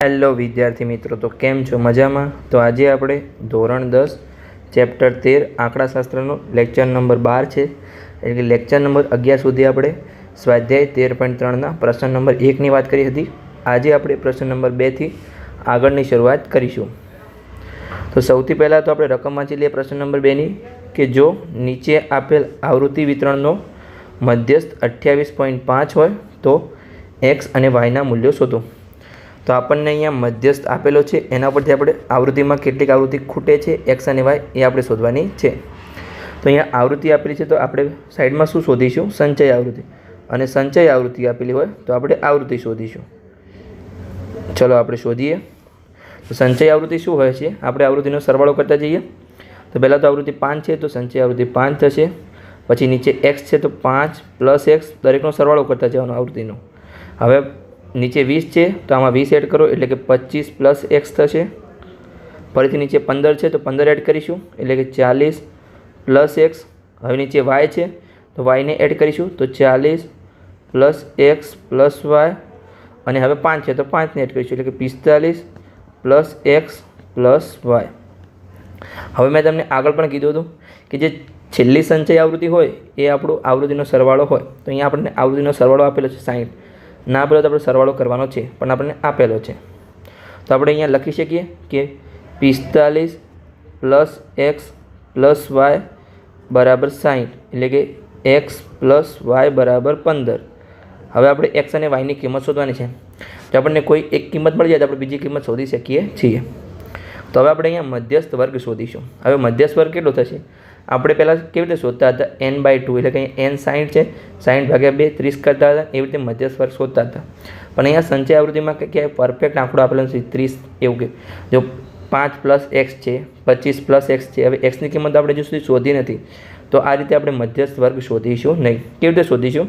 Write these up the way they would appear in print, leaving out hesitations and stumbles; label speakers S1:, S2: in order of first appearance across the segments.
S1: Hello વિદ્યાર્થી મિત્રો, તો કેમ છો? મજામાં? તો આજે આપણે ધોરણ 10 ચેપ્ટર 13 આંકડાશાસ્ત્રનો લેક્ચર નંબર 12 છે, એટલે કે લેક્ચર નંબર 11 સુધી આપણે સ્વાધ્યાય 13.3ના પ્રશ્ન નંબર 1ની વાત કરી હતી. આજે આપણે પ્રશ્ન નંબર 2થી આગળની શરૂઆત કરીશું. તો સૌથી પહેલાં તો આપણે રકમ વાંચી લઈએ પ્રશ્ન નંબર 2ની, કે જો નીચે આપેલ આવૃત્તિ વિતરણનો મધ્યસ્થ 28.5 હોય તો એક્સ અને વાયના મૂલ્યો શોધો. તો આપણને અહીંયા મધ્યસ્થ આપેલો છે, એના પરથી આપણે આવૃત્તિમાં કેટલીક આવૃત્તિ ખૂટે છે એક્સ અને વાય એ આપણે શોધવાની છે. તો અહીંયા આવૃત્તિ આપેલી છે, તો આપણે સાઈડમાં શું શોધીશું? સંચય આવૃત્તિ. અને સંચય આવૃત્તિ આપેલી હોય તો આપણે આવૃત્તિ શોધીશું. ચલો આપણે શોધીએ. તો સંચય આવૃત્તિ શું હોય છે? આપણે આવૃત્તિનો સરવાળો કરતા જઈએ. તો પહેલાં તો આવૃત્તિ 5 છે, તો સંચય આવૃત્તિ 5 થશે. પછી નીચે એક્સ છે, તો 5 + એક્સ, દરેકનો સરવાળો કરતા જવાનો આવૃત્તિનો. હવે નીચે 20 છે, તો આમાં 20 એડ કરો એટલે કે 25 + એક્સ થશે. ફરીથી નીચે 15 છે, તો 15 એડ કરીશું એટલે કે 40 + એક્સ. હવે નીચે વાય છે, તો વાયને એડ કરીશું તો 40 + એક્સ + વાય. અને હવે 5 છે, તો 5ને એડ કરીશું એટલે કે 45 + એક્સ + વાય. હવે મેં તમને આગળ પણ કીધું હતું કે જે છેલ્લી સંચય આવૃત્તિ હોય એ આપણું આવૃત્તિનો સરવાળો હોય. તો અહીંયા આપણને આવૃત્તિનો સરવાળો આપેલો છે 60. ના આપેલો તો આપણે સરવાળો કરવાનો છે, પણ આપણને આપેલો છે. તો આપણે અહીંયા લખી શકીએ કે 45 + એક્સ + વાય બરાબર 60, એટલે કે એક્સ + વાય બરાબર 15. હવે આપણે એક્સ અને વાયની કિંમત શોધવાની છે. તો આપણને કોઈ એક કિંમત મળી જાય તો આપણે બીજી કિંમત શોધી શકીએ છીએ. તો હવે આપણે અહીંયા મધ્યસ્થ વર્ગ શોધીશું. હવે મધ્યસ્થ વર્ગ કેટલો થશે? આપણે પહેલાં કેવી રીતે શોધતા હતા? n/2, એટલે કે n 60 છે, 60/2 30 કરતા હતા, એવી રીતે મધ્યસ્થ વર્ગ શોધતા હતા. પણ અહીંયા સંચય આવૃત્તિમાં ક્યાંય પરફેક્ટ આંકડો આપેલો નથી 30 એવું કે જો 5 + એક્સ છે, 25 + એક્સ છે. હવે એક્સની કિંમત આપણે હજુ સુધી શોધી નથી, તો આ રીતે આપણે મધ્યસ્થ વર્ગ શોધીશું નહીં. કેવી રીતે શોધીશું?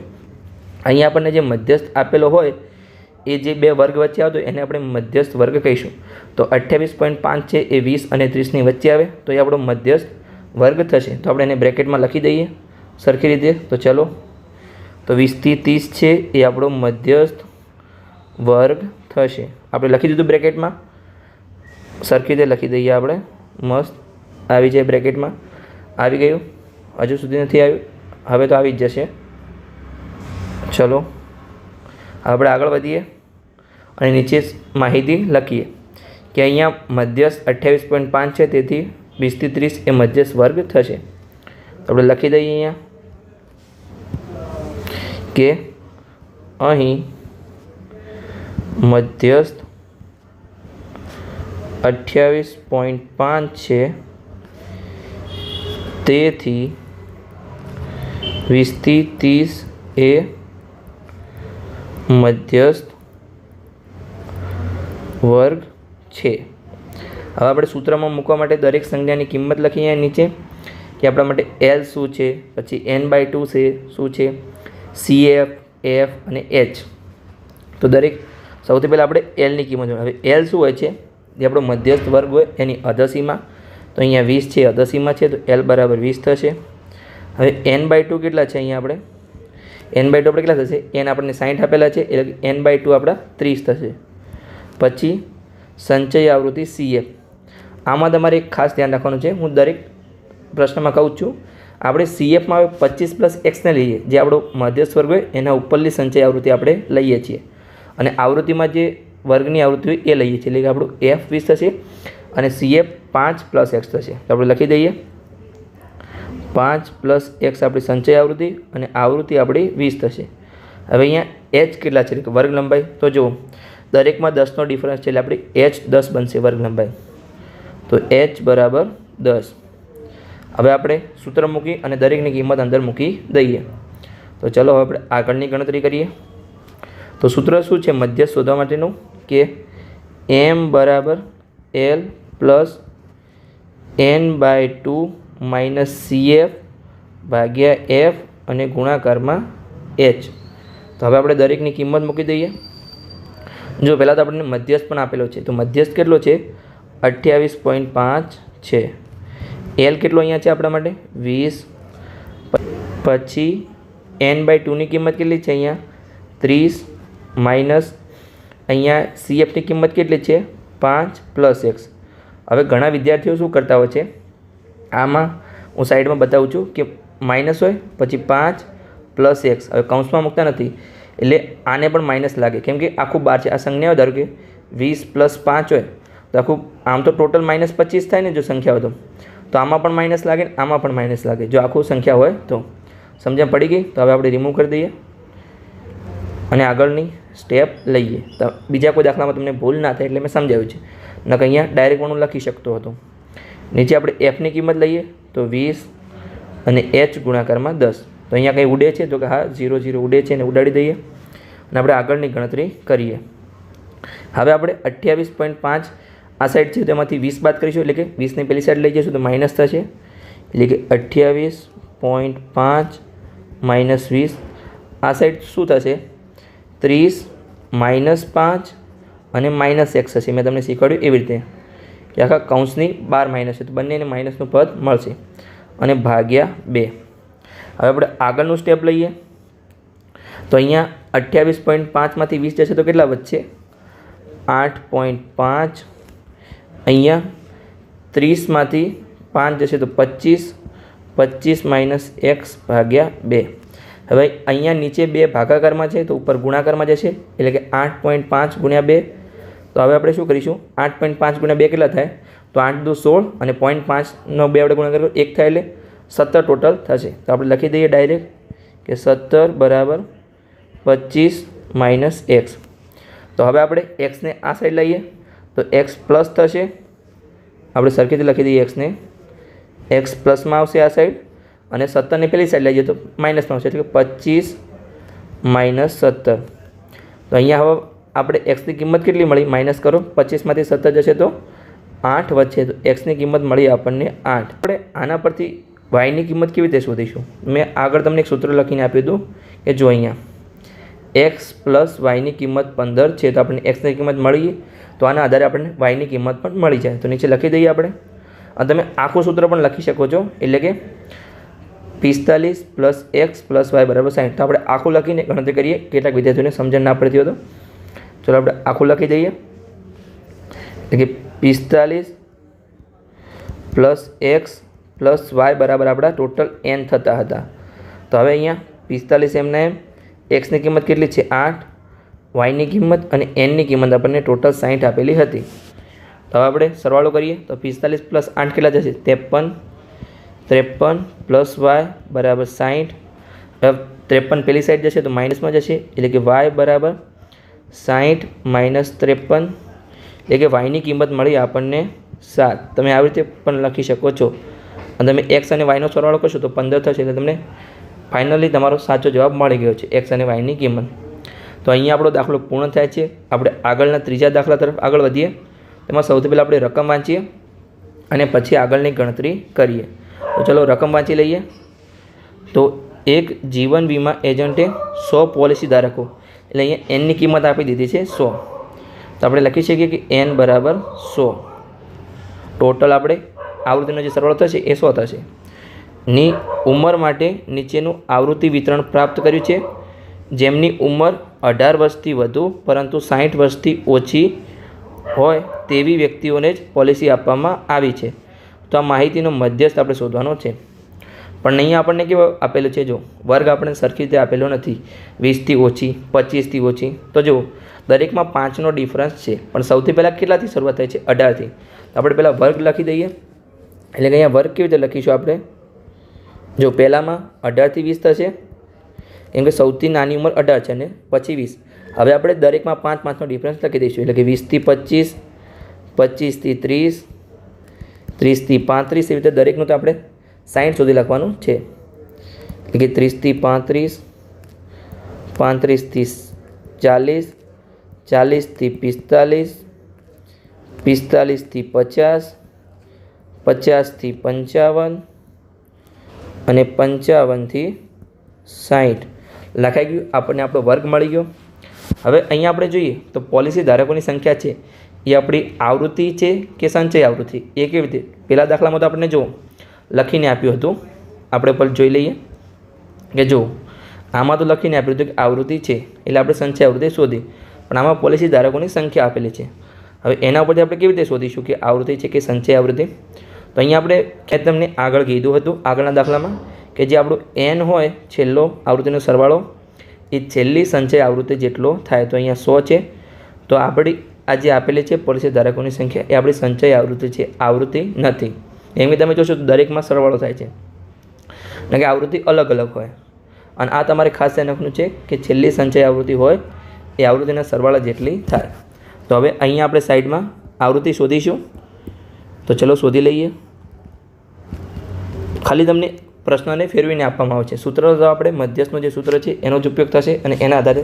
S1: અહીંયા આપણને જે મધ્યસ્થ આપેલો હોય એ જે બે વર્ગ વચ્ચે આવતો એને આપણે મધ્યસ્થ વર્ગ કહીશું. તો 28.5 છે એ 20 અને 30ની વચ્ચે આવે તો એ આપણો મધ્યસ્થ વર્ગ થશે. તો આપણે એને બ્રેકેટમાં લખી દઈએ સરખી રીતે. તો ચલો, તો 20 થી 30 છે એ આપણો મધ્યસ્થ વર્ગ થશે. આપણે લખી દીધું બ્રેકેટમાં, સરખી રીતે લખી દઈએ આપણે. મસ્ત આવી જાય બ્રેકેટમાં. આવી ગયું? હજુ સુધી નથી આવ્યું? હવે તો આવી જ જશે. ચલો આપણે આગળ વધીએ અને નીચે માહિતી લખીએ કે અહીંયા મધ્યસ્થ 28.5 છે, તેથી 20 થી 30 એ મધ્યસ્થ વર્ગ થશે. તો આપણે લખી દઈએ અહીંયા કે અહીં મધ્યસ્થ 28.5 છે, તેથી 20 થી 30 એ મધ્યસ્થ વર્ગ છે. હવે આપણે સૂત્રમાં મૂકવા માટે દરેક સંખ્યાની કિંમત લખીએ નીચે કે આપણા માટે એલ શું છે, પછી n/2 છે શું છે, CF, F અને H. તો દરેક સૌથી પહેલાં આપણે એલની કિંમત. હવે એલ શું હોય છે? જે આપણો મધ્યસ્થ વર્ગ હોય એની અધસીમા. તો અહીંયા 20 છે, અધસીમા છે, તો L = 20 થશે. હવે n/2 કેટલા છે? અહીંયા આપણે n/2 આપણે કેટલા થશે? n આપણને 60 આપેલા છે, એટલે n/2 આપણા 30 થશે. પછી સંચય આવૃત્તિ CF. આમાં તમારે એક ખાસ ધ્યાન રાખવાનું છે, હું દરેક પ્રશ્નમાં કહું છું. આપણે CFમાં હવે 25 + એક્સને લઈએ, જે આપણો મધ્યસ્થ વર્ગ હોય એના ઉપરની સંચય આવૃત્તિ આપણે લઈએ છીએ. અને આવૃત્તિમાં જે વર્ગની આવૃત્તિ હોય એ લઈએ છીએ, એટલે કે આપણું F 20 થશે અને CF 5 + એક્સ થશે. તો આપણે લખી દઈએ 5 + એક્સ આપણી સંચય આવૃત્તિ અને આવૃત્તિ આપણી 20 થશે. હવે અહીંયા H કેટલા છે? એટલે વર્ગ લંબાઈ. તો જુઓ દરેકમાં 10નો ડિફરન્સ છે, એટલે આપણી H 10 બનશે વર્ગ લંબાઈ. તો H = 10. હવે આપણે સૂત્ર મૂકી અને દરેકની કિંમત અંદર મૂકી દઈએ. તો ચલો હવે આપણે આગળની ગણતરી કરીએ. તો સૂત્ર શું છે મધ્યસ્થ શોધવા માટેનું? કે M = L + n/2 - CF/F અને ગુણાકારમાં H. તો હવે આપણે દરેકની કિંમત મૂકી દઈએ. જો પહેલાં તો આપણને મધ્યસ્થ પણ આપેલો છે, તો મધ્યસ્થ કેટલો છે? 28.5 છે. એલ કેટલો અહીંયા છે આપણા માટે? 20. પછી n/2ની કિંમત કેટલી છે અહીંયા? 30 - અહીંયા CFની કિંમત કેટલી છે 5 + x। હવે ઘણા વિદ્યાર્થીઓ શું કરતા હોય છે, આમાં હું સાઈડમાં બતાવું છું કે માઇનસ હોય પછી 5 + x, હવે કૌંસમાં મૂકતા નથી એટલે આને પણ માઇનસ લાગે કેમ કે આખું 12 છે। આ સંજ્ઞા ધારો કે 20 + 5 હોય તો આખું આમ તો ટોટલ -25 થાય ને જો સંખ્યા હોય તો આમાં પણ માઇનસ લાગે ને આમાં પણ માઇનસ લાગે જો આખું સંખ્યા હોય તો। સમજણ પડી ગઈ? તો હવે આપણે રિમૂવ કરી દઈએ અને આગળની સ્ટેપ લઈએ। તો બીજા કોઈ દાખલામાં તમને ભૂલ ના થાય એટલે મેં સમજાવ્યું છે, નકર અહીંયા ડાયરેક્ટ હું લખી શકતો હતો। નીચે આપણે એફની કિંમત લઈએ તો 20 અને h ગુણાકારમાં 10। તો અહીંયા કંઈ ઉડે છે તો કે હા 0 0 ઉડે છે ને ઉડાડી દઈએ અને આપણે આગળની ગણતરી કરીએ। હવે આપણે 28.5 આ સાઈડ છે તેમાંથી 20 બાદ કરીશું એટલે કે 20ની પેલી સાઈડ લઈ જઈશું તો માઇનસ થશે એટલે કે 28.5 - 20 આ સાઈડ શું થશે 30 - 5 અને -x હશે। મેં તમને શીખવાડ્યું એવી રીતે કે આખા કૌંસની 12 માઇનસ છે તો બંનેને માઇનસનું પદ મળશે અને ભાગ્યા 2। હવે આપણે આગળનું સ્ટેપ લઈએ તો અહીંયા 28.5માંથી 20 જશે તો કેટલા વધશે 8.5। અહીંયા 30માંથી 5 જશે તો 25 25 - x ભાગ્યા 2। હવે અહીંયા નીચે 2 ભાગાકારમાં છે તો ઉપર ગુણાકારમાં જશે એટલે કે 8.5 × 2। તો હવે આપણે શું કરીશું 8.5 × 2 કેટલા થાય તો 8 × 2 = 16 અને 0.5નો 2 વડે ગુણાકાર 1 થાય એટલે 17 ટોટલ થશે। તો આપણે લખી દઈએ ડાયરેક્ટ કે 17 = 25 - x। તો હવે આપણે xને આ સાઈડ લઈએ તો x પ્લસ થશે, આપણે સરખેથી લખી દઈએ xને, x પ્લસમાં આવશે આ સાઈડ અને 17ને પેલી સાઈડ લઈ જઈએ તો માઇનસમાં આવશે એટલે કે 25 - 17। તો અહીંયા હવે આપણે xની કિંમત કેટલી મળી માઇનસ કરો 25માંથી 17 જશે તો 8 વધશે તો xની કિંમત મળી આપણને 8। આપણે આના પરથી yની કિંમત કેવી રીતે શોધીશું? મેં આગળ તમને એક સૂત્ર લખીને આપ્યું હતું કે જો અહીંયા x + yની કિંમત 15 છે તો આપણને xની કિંમત મળી તો આના આધારે આપણને yની કિંમત પણ મળી જાય। તો નીચે લખી દઈએ આપણે અને તમે આખું સૂત્ર પણ લખી શકો છો એટલે કે 45 + x + y = 60। તો આપણે આખું લખીને ગણતરી કરીએ, કેટલાક વિદ્યાર્થીઓને સમજણ ના પડતી હોય તો ચલો આપણે આખું લખી દઈએ એટલે કે 45 + x + y બરાબર આપણા ટોટલ n થતા હતા। તો હવે અહીંયા 45 એમના એમ, xની કિંમત કેટલી છે 8, yની કિંમત અને nની કિંમત આપણને ટોટલ 60 આપેલી હતી। તો હવે આપણે સરવાળો કરીએ તો 45 + 8 કેટલા જશે 53, 53 + y બરાબર 60। હવે 53 પેલી સાઈડ જશે તો માઇનસમાં જશે એટલે કે y બરાબર 60 - 53 એટલે કે yની કિંમત મળી આપણને 7। તમે આવી રીતે પણ લખી શકો છો અને તમે x અને yનો સરવાળો કરશો તો 15 થશે એટલે તમને ફાઇનલી તમારો સાચો જવાબ મળી ગયો છે x અને yની કિંમત। તો અહીંયા આપણો દાખલો પૂર્ણ થાય છે। આપણે આગળના ત્રીજા દાખલા તરફ આગળ વધીએ। તેમાં સૌથી પહેલાં આપણે રકમ વાંચીએ અને પછી આગળની ગણતરી કરીએ। તો ચલો રકમ વાંચી લઈએ। તો એક જીવન વીમા એજન્ટે 100 પોલિસી ધારકો એટલે અહીંયા nની કિંમત આપી દીધી છે 100। તો આપણે લખી શકીએ કે n બરાબર 100। ટોટલ આપણે આવૃત્તિનો જે સરવાળો થશે એ 100 થશે। ની ઉંમર માટે નીચેનું આવૃત્તિ વિતરણ પ્રાપ્ત કર્યું છે જેમની ઉંમર 18 વર્ષથી વધુ પરંતુ 60 વર્ષથી ઓછી હોય તેવી વ્યક્તિઓને જ પોલિસી આપવામાં આવી છે। તો આ માહિતીનો મધ્યસ્થ આપણે શોધવાનો છે પણ અહીંયા આપણને કેવો આપેલો છે જો વર્ગ આપણે સરખી રીતે આપેલો નથી, 20થી ઓછી 25થી ઓછી। તો જો દરેકમાં 5નો ડિફરન્સ છે પણ સૌથી પહેલાં કેટલાથી શરૂઆત થાય છે 18થી। તો આપણે પહેલાં વર્ગ લખી દઈએ એટલે કે અહીંયા વર્ગ કેવી રીતે લખીશું આપણે જો પહેલાંમાં 18થી 20 થશે કેમ કે સૌથી નાની ઉંમર 18 છે ને પછી 20। હવે આપણે દરેકમાં 5 નો ડિફરન્સ લખી દઈશું એટલે કે 20થી 25, 25થી 30, 30થી 35 એવી રીતે દરેકનું તો આપણે 60 સુધી લખવાનું છે એટલે કે 30થી 35, 35થી 40, 40થી 45, 45થી 50, 50થી 55 અને 55થી 60 લખાઈ ગયું। આપણને આપણો વર્ગ મળી ગયો। હવે અહીંયા આપણે જોઈએ તો પોલિસી ધારકોની સંખ્યા છે એ આપણી આવૃત્તિ છે કે સંચય આવૃત્તિ એ કેવી રીતે પહેલા દાખલામાં તો આપણને જો લખીને આપ્યું હતું, આપણે પર જોઈ લઈએ કે જો આમાં તો લખીને આપ્યું હતું કે આવૃત્તિ છે એટલે આપણે સંચય આવૃત્તિ શોધી। પણ આમાં પોલિસી ધારકોની સંખ્યા આપેલી છે. હવે એના ઉપરથી આપણે કેવી રીતે શોધીશું કે આવૃત્તિ છે કે સંચય આવૃત્તિ? તો અહીંયા આપણે તમને આગળ કીધું હતું આગળના દાખલામાં કે જે આપણું n હોય છેલ્લો આવૃત્તિનો સરવાળો એ છેલ્લી સંચય આવૃત્તિ જેટલો થાય. તો અહીંયા 100 છે. તો આપણી આ જે આપેલી છે પોલિસી ધારકોની સંખ્યા એ આપણી સંચય આવૃત્તિ છે, આવૃત્તિ નથી. એમ કે તમે જોશો તો દરેકમાં સરવાળો થાય છે અને કે આવૃત્તિ અલગ અલગ હોય. અને આ તમારે ખાસ ધ્યાન રાખવાનું છે કે છેલ્લી સંચય આવૃત્તિ હોય એ આવૃત્તિના સરવાળા જેટલી થાય. તો હવે અહીંયા આપણે સાઈડમાં આવૃત્તિ શોધીશું. તો ચલો શોધી લઈએ. ખાલી તમને પ્રશ્નને ફેરવીને આપવામાં આવે છે. સૂત્ર તો આપણે મધ્યસ્થનું જે સૂત્ર છે એનો જ ઉપયોગ થશે અને એના આધારે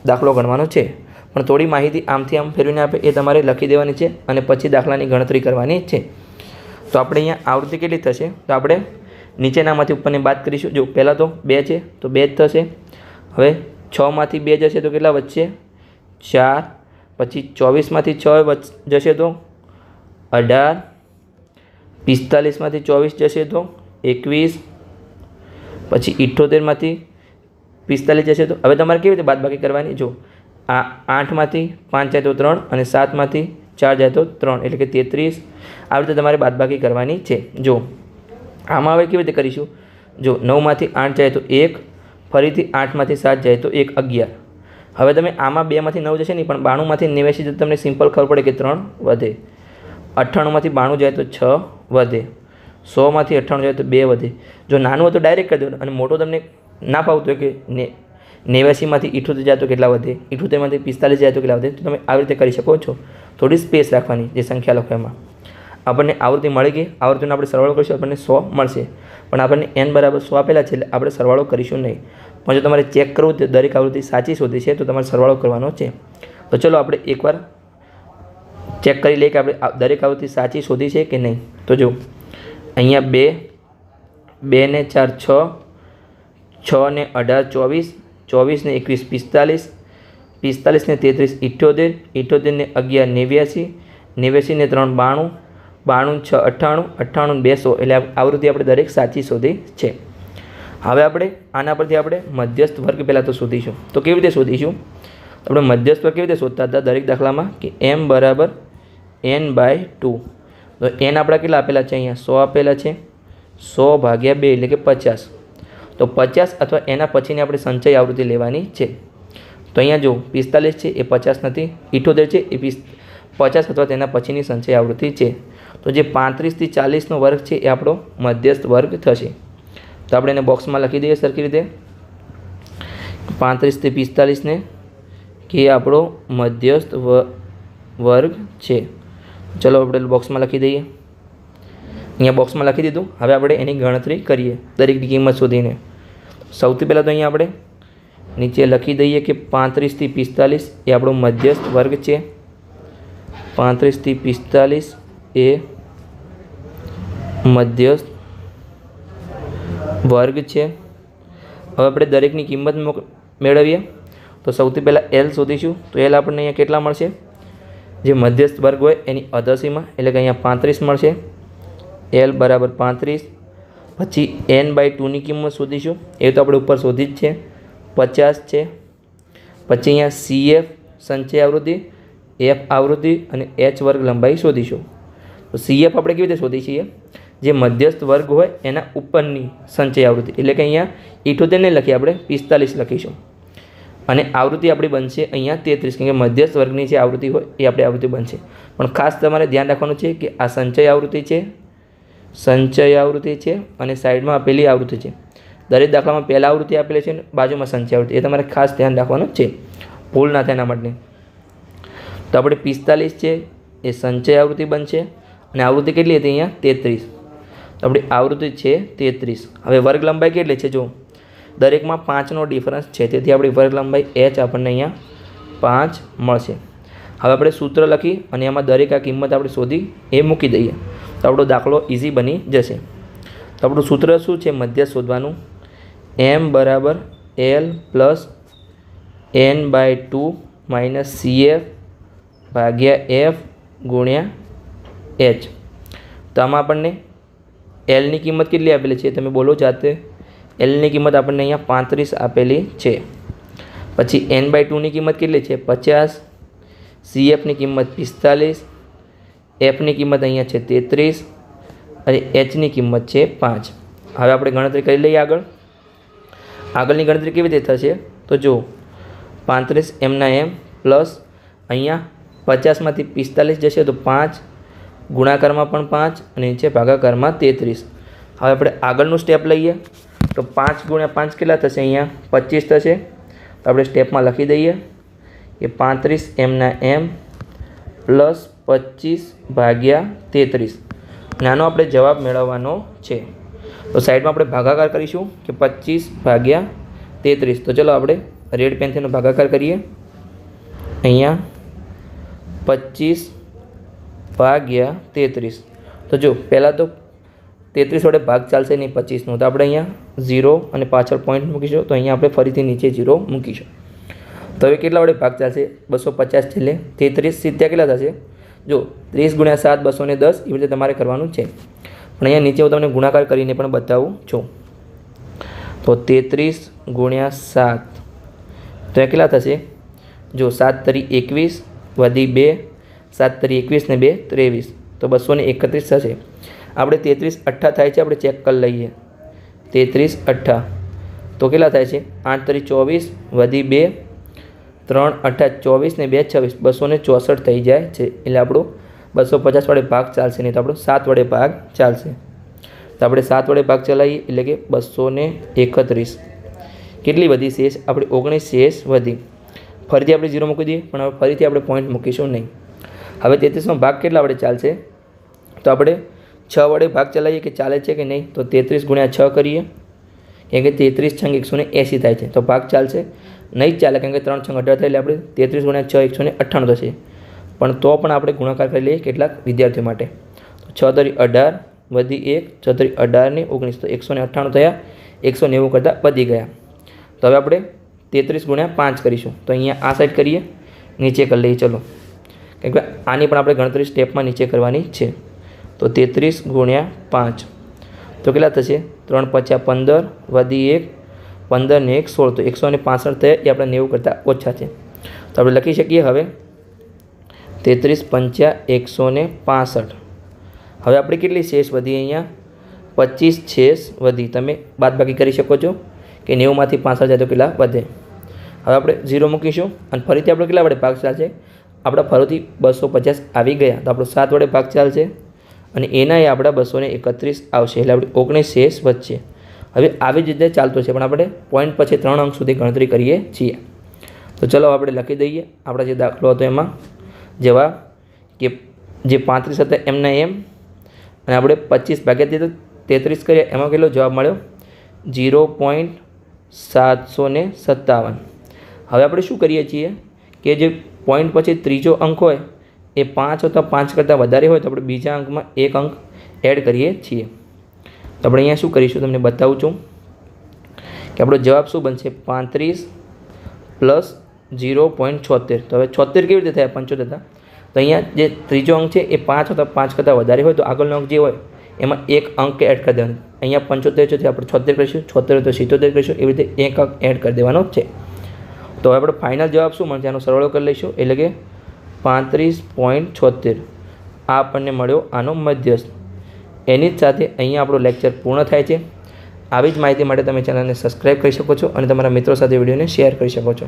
S1: દાખલો ગણવાનો છે. પણ થોડી માહિતી આમથી આમ ફેરવીને આપે એ તમારે લખી દેવાની છે અને પછી દાખલાની ગણતરી કરવાની છે. તો આપણે અહીંયા આવૃત્તિ કેટલી થશે? તો આપણે નીચેનામાંથી ઉપરની બાદ કરીશું. જો પહેલાં તો 2 છે તો 2 જ થશે. હવે 6માંથી 2 જશે તો કેટલા વધશે? 4. પછી 24માંથી 6 જશે તો 18. 45માંથી 24 જશે તો 21. પછી 78માંથી 45 જશે તો હવે તમારે કેવી રીતે બાદબાકી કરવાની? જો આ 8માંથી 5 જાય તો 3 અને 7માંથી 4 જાય તો 3 એટલે કે 33. આવી રીતે તમારે બાદબાકી કરવાની છે. જો આમાં હવે કેવી રીતે કરીશું? જો 9માંથી 8 જાય તો 1, ફરીથી 8માંથી 7 જાય તો 1, 11. હવે તમે આમાં 2માંથી 9 જશે નહીં, પણ 92માંથી 89 તો તમને સિમ્પલ ખબર પડે કે 3 વધે. 98માંથી 92 જાય તો 6 વધે. 100માંથી 98 જાય તો 2 વધે. જો નાનું હોય તો ડાયરેક્ટ કરી દો અને મોટો તમને ના ફાવતો હોય કે 89માંથી 78 જાય તો કેટલા વધે, 78માંથી 45 જાય તો કેટલા વધે, તો તમે આવી રીતે કરી શકો છો. થોડી સ્પેસ રાખવાની જે સંખ્યા લખો એમાં. આપણને આવૃત્તિ મળી ગઈ. આવૃત્તિનો આપણે સરવાળો કરીશું આપણને 100 મળશે. પણ આપણને n બરાબર 100 આપેલા છે એટલે આપણે સરવાળો કરીશું નહીં. પણ જો તમારે ચેક કરવું તો દરેક આવૃત્તિ સાચી શોધી છે તો તમારે સરવાળો કરવાનો છે. તો ચલો આપણે એકવાર ચેક કરી લઈએ કે આપણે દરેક આવૃત્તિ સાચી શોધી છે કે નહીં. તો જો અહીંયા 2, 2 ને 4 6, 6 ને 18 24, 24 ને 21 45, 45 ને 33 78, 78 ને 11 89, 89 ને 3 92, 92 6 98, 98 200 એટલે આવૃત્તિ આપણે દરેક સાચી શોધી છે. હવે આપણે આના પરથી આપણે મધ્યસ્થ વર્ગ પહેલાં તો શોધીશું. તો કેવી રીતે શોધીશું? આપણે મધ્યસ્થ વર્ગ કેવી રીતે શોધતા હતા દરેક દાખલામાં કે m બરાબર n/2. તો n આપણા કેટલા આપેલા છે? અહીંયા 100 આપેલા છે. 100 ભાગ્યા 2 એટલે કે 50. તો 50 અથવા એના પછીની આપણે સંચય આવૃત્તિ લેવાની છે. તો અહીંયા જો 45 છે એ 50 નથી, 78 છે એ 50 અથવા તેના પછીની સંચય આવૃત્તિ છે. તો જે 35 થી 40નો વર્ગ છે એ આપણો મધ્યસ્થ વર્ગ થશે. તો આપણે એને બોક્સમાં લખી દઈએ સરખી રીતે. 35 થી 45 ને કે આપણો મધ્યસ્થ વર્ગ છે. ચલો આપણે બોક્સમાં લખી દઈએ. અહીંયા બોક્સમાં લખી દીધું. હવે આપણે એની ગણતરી કરીએ દરેકની કિંમત શોધીને. સૌથી પહેલાં તો અહીંયા આપણે નીચે લખી દઈએ કે 35 થી 45 એ આપણો મધ્યસ્થ વર્ગ છે. 35 થી 45 એ મધ્યસ્થ વર્ગ છે. હવે આપણે દરેકની કિંમત મેળવીએ. તો સૌથી પહેલાં L શોધીશું. તો L આપણને અહીંયા કેટલા મળશે? જે મધ્યસ્થ વર્ગ હોય એની અધસીમાં એટલે કે અહીંયા 35 મળશે. L બરાબર 35. પછી n/2ની કિંમત શોધીશું. એ તો આપણે ઉપર શોધી જ છે, 50 છે. પછી અહીંયા CF સંચય આવૃત્તિ, F આવૃત્તિ અને H વર્ગ લંબાઈ શોધીશું. તો CF આપણે કેવી રીતે શોધી છીએ? જે મધ્યસ્થ વર્ગ હોય એના ઉપરની સંચય આવૃત્તિ એટલે કે અહીંયા 78 ને લખી આપણે 45 લખીશું. અને આવૃત્તિ આપણી બનશે અહીંયા 33 કેમ કે મધ્યસ્થ વર્ગની જે આવૃત્તિ હોય એ આપણી આવૃત્તિ બનશે. પણ ખાસ તમારે ધ્યાન રાખવાનું છે કે આ સંચય આવૃત્તિ છે, સંચય આવૃત્તિ છે અને સાઈડમાં આપેલી આવૃત્તિ છે. દરેક દાખલામાં પહેલા આવૃત્તિ આપેલી છે અને બાજુમાં સંચય આવૃત્તિ. એ તમારે ખાસ ધ્યાન રાખવાનું છે, ભૂલ ના થાય એના માટે. તો આપણે 45 છે એ સંચય આવૃત્તિ બનશે અને આવૃત્તિ કેટલી હતી અહીંયા 33. તો આપણી આવૃત્તિ છે 33. હવે વર્ગ લંબાઈ કેટલી છે? જો દરેકમાં 5નો ડિફરન્સ છે તેથી આપણી વર્ગ લંબાઈ h આપણને અહીંયા 5 મળશે. હવે આપણે સૂત્ર લખી અને એમાં દરેક આ કિંમત આપણે શોધી એ મૂકી દઈએ તો આપણો દાખલો ઇઝી બની જશે. તો આપણું સૂત્ર શું છે મધ્યસ્થ શોધવાનું? m બરાબર L plus n/2 minus CF ભાગ્યા F ગુણ્યા H. તો આમાં આપણને Lની કિંમત કેટલી આપેલી છે તમે બોલો જાતે? Lની કિંમત આપણને અહીંયા 35 આપેલી છે. પછી n/2ની કિંમત કેટલી છે 50, CFની કિંમત 45, Fની કિંમત અહીંયા છે 33 અને Hની કિંમત છે 5. હવે આપણે ગણતરી કરી લઈએ. આગળની ગણતરી કેવી રીતે થશે તો જો 35 mના m પ્લસ અહીંયા 50માંથી 45 જશે તો 5, ગુણાકારમાં પણ 5 અને નીચે ભાગાકારમાં 33. હવે આપણે આગળનું સ્ટેપ લઈએ તો 5 × 5 કેટલા થશે? અહીંયા 25 થશે. તો આપણે સ્ટેપમાં લખી દઈએ કે 35 mના m પ્લસ 25/33. નાનો આપણે જવાબ મેળવવાનો છે. તો સાઈડમાં આપણે ભાગાકાર કરીશું કે 25/33. તો ચલો આપણે રેડ પેનથી એનો ભાગાકાર કરીએ. અહીંયા 25/33. તો જો પહેલાં તો 33 વડે ભાગ ચાલશે નહીં 25નો, તો આપણે અહીંયા 0 અને પાછળ પોઈન્ટ મૂકીશું. તો અહીંયા આપણે ફરીથી નીચે 0 મૂકીશું. તો હવે કેટલા વડે ભાગ ચાલશે? 250 છેલ્લે 33 સીધા કેટલા થશે? જો 30 × 7 210 એવી રીતે તમારે કરવાનું છે. પણ અહીંયા નીચે હું તમને ગુણાકાર કરીને પણ બતાવું છું. તો 33 × 7 તો એ કેટલા થશે? જો 7 × 21 વધી 2, 7 × 21 ને 2 23, તો 231 થશે. આપણે 33 8 થાય છે, આપણે ચેક કરી લઈએ. 33 8 તો કેટલા થાય છે? 8 × 24 વધી 2, 3 8 24 ને 2 26, 264 થઈ જાય છે. એટલે આપણું 250 વડે ભાગ ચાલશે નહીં, તો આપણો 7 વડે ભાગ ચાલશે. તો આપણે 7 વડે ભાગ ચલાવીએ એટલે કે 231. કેટલી વધી શેષ? આપણે 19 શેષ વધી. ફરીથી આપણે 0 મૂકી દઈએ, પણ હવે ફરીથી આપણે પોઈન્ટ મૂકીશું નહીં. હવે 33નો ભાગ કેટલા વડે ચાલશે? તો આપણે 6 વડે ભાગ ચલાવીએ કે ચાલે છે કે નહીં? તો 33 × 6 કરીએ, કેમ કે 33 × 180 થાય છે. તો ભાગ ચાલશે નહીં જ ચાલે, કેમ કે 3 × 6 18 થાય. એટલે આપણે 33 × 6 198 થશે. પણ તો પણ આપણે ગુણાકાર કરી લઈએ કેટલાક વિદ્યાર્થીઓ માટે. તો 6 × 18 વધી 1, 6 × 18 ને 19, તો 198 થયા. 190 કરતાં વધી ગયા. તો હવે આપણે 33 × 5 કરીશું. તો અહીંયા આ સાઈડ કરીએ, નીચે કરી લઈએ. ચલો, કેમ કે આની પણ આપણે ગણતરી સ્ટેપમાં નીચે કરવાની છે. તો 33 × 5 તો કેટલા થશે? 3 × 5 = 15 વધી 1, 15 ને 1 16, તો 165 થયા. એ આપણે 90 કરતાં ઓછા છે. તો આપણે લખી શકીએ હવે 33 × 5 = 165. હવે આપણે કેટલી શેષ વધી? અહીંયા 25 શેષ વધી. તમે બાદબાકી કરી શકો છો કે 90માંથી 65 જાય તો કેટલા વધે. હવે આપણે 0 મૂકીશું અને ફરીથી આપણે કેટલા વડે ભાગ ચાલશે? આપણા ફરીથી 250 આવી ગયા, તો આપણો 7 વડે ભાગ ચાલશે અને એના આપણા 231 આવશે. એટલે આપણે 19 શેષ વધશે. હવે આવી જ રીતે ચાલતો છે, પણ આપણે પોઈન્ટ પછી 3 અંક સુધી ગણતરી કરીએ છીએ. તો ચલો આપણે લખી દઈએ આપણા જે દાખલો હતો એમાં જવાબ કે જે 35 હતા એમના એમ, અને આપણે 25/33 કર્યા, એમાં કેટલો જવાબ મળ્યો? 0.757. હવે આપણે શું કરીએ છીએ કે જે પોઈન્ટ પછી ત્રીજો અંક હોય એ 5 અથવા 5 કરતાં વધારે હોય તો આપણે બીજા અંકમાં 1 અંક એડ કરીએ છીએ. તો આપણે અહીંયા શું કરીશું તમને બતાવું છું કે આપણો જવાબ શું બનશે? 35 + 0.76. તો હવે 76 કેવી રીતે થયા? 75 હતા. તો અહીંયા જે ત્રીજો અંક છે એ 5 અથવા 5 કરતાં વધારે હોય તો આગળનો અંક જે હોય એમાં 1 અંક એડ કરી દેવાનો. અહીંયા 75 છે, આપણે 76 કરીશું, 76 તો 77 કરીશું, એવી રીતે 1 અંક એડ કરી દેવાનો છે. તો હવે આપણે ફાઇનલ જવાબ શું મળશે? આનો સરવાળો કરી લઈશું, એટલે કે 35.76 આ આપણને મળ્યો આનો મધ્યસ્થ. એની જ સાથે અહીંયા આપણો લેક્ચર પૂર્ણ થાય છે. આવી જ માહિતી માટે તમે ચેનલને સબસ્ક્રાઈબ કરી શકો છો અને તમારા મિત્રો સાથે વિડીયોને શેર કરી શકો છો.